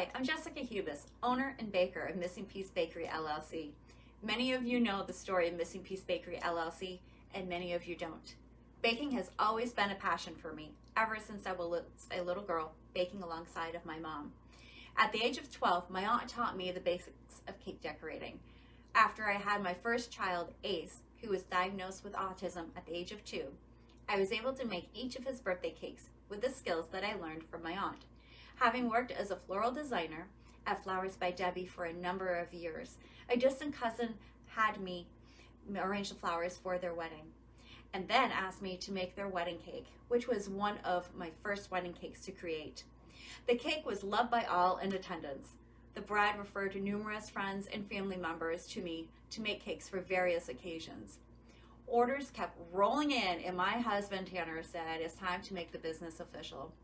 Hi, I'm Jessica Hubis, owner and baker of Missing Piece Bakery LLC. Many of you know the story of Missing Piece Bakery LLC, and many of you don't. Baking has always been a passion for me, ever since I was a little girl, baking alongside of my mom. At the age of 12, my aunt taught me the basics of cake decorating. After I had my first child, Ace, who was diagnosed with autism at the age of 2, I was able to make each of his birthday cakes with the skills that I learned from my aunt. Having worked as a floral designer at Flowers by Debbie for a number of years, a distant cousin had me arrange the flowers for their wedding and then asked me to make their wedding cake, which was one of my first wedding cakes to create. The cake was loved by all in attendance. The bride referred to numerous friends and family members to me to make cakes for various occasions. Orders kept rolling in, and my husband Tanner said it's time to make the business official.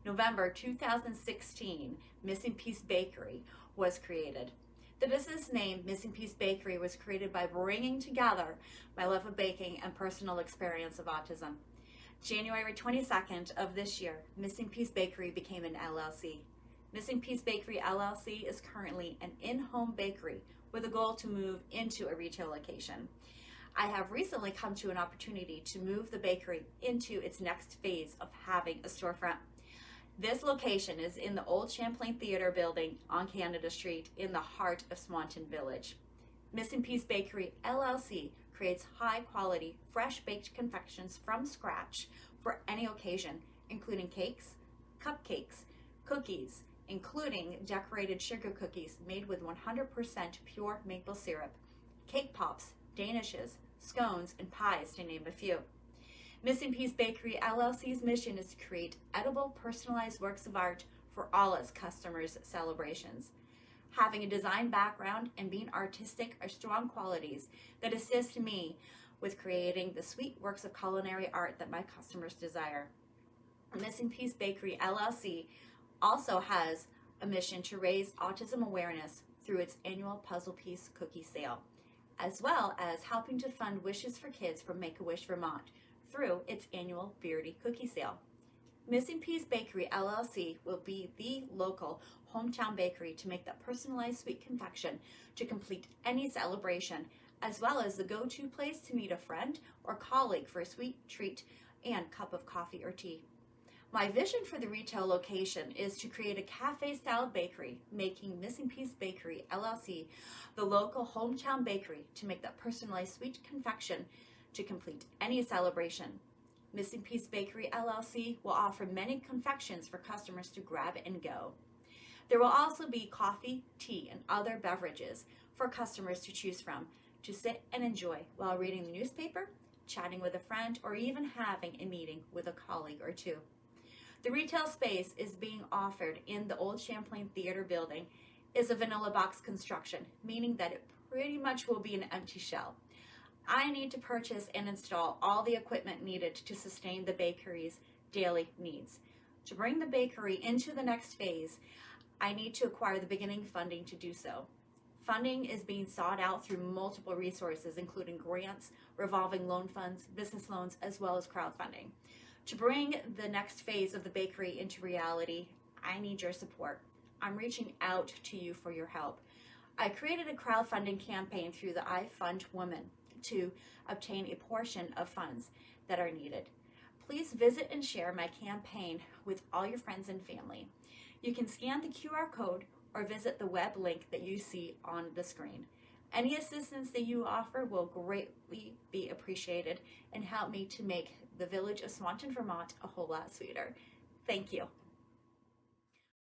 November 2016, Missing Piece Bakery was created. The business name Missing Piece Bakery was created by bringing together my love of baking and personal experience of autism. January 22nd of this year, Missing Piece Bakery became an LLC. Missing Piece Bakery LLC is currently an in-home bakery with a goal to move into a retail location. I have recently come to an opportunity to move the bakery into its next phase of having a storefront. This location is in the old Champlain Theater building on Canada Street in the heart of Swanton Village. Missing Piece Bakery LLC creates high quality, fresh baked confections from scratch for any occasion, including cakes, cupcakes, cookies, including decorated sugar cookies made with 100% pure maple syrup, cake pops, danishes, scones, and pies, to name a few. Missing Piece Bakery LLC's mission is to create edible, personalized works of art for all its customers' celebrations. Having a design background and being artistic are strong qualities that assist me with creating the sweet works of culinary art that my customers desire. Missing Piece Bakery LLC also has a mission to raise autism awareness through its annual puzzle piece cookie sale, as well as helping to fund Wishes for Kids from Make-A-Wish Vermont through its annual Beardy cookie sale. Missing Piece Bakery LLC will be the local hometown bakery to make that personalized sweet confection to complete any celebration, as well as the go-to place to meet a friend or colleague for a sweet treat and cup of coffee or tea. My vision for the retail location is to create a cafe-style bakery, making Missing Piece Bakery LLC the local hometown bakery to make that personalized sweet confection to complete any celebration. Missing Piece Bakery LLC will offer many confections for customers to grab and go. There will also be coffee, tea, and other beverages for customers to choose from to sit and enjoy while reading the newspaper, chatting with a friend, or even having a meeting with a colleague or two. The retail space is being offered in the old Champlain Theater building is a vanilla box construction, meaning that it pretty much will be an empty shell. I need to purchase and install all the equipment needed to sustain the bakery's daily needs. To bring the bakery into the next phase, I need to acquire the beginning funding to do so. Funding is being sought out through multiple resources, including grants, revolving loan funds, business loans, as well as crowdfunding. To bring the next phase of the bakery into reality, I need your support. I'm reaching out to you for your help. I created a crowdfunding campaign through the I Fund Women to obtain a portion of funds that are needed. Please visit and share my campaign with all your friends and family. You can scan the QR code or visit the web link that you see on the screen. Any assistance that you offer will greatly be appreciated and help me to make the village of Swanton, Vermont a whole lot sweeter. Thank you.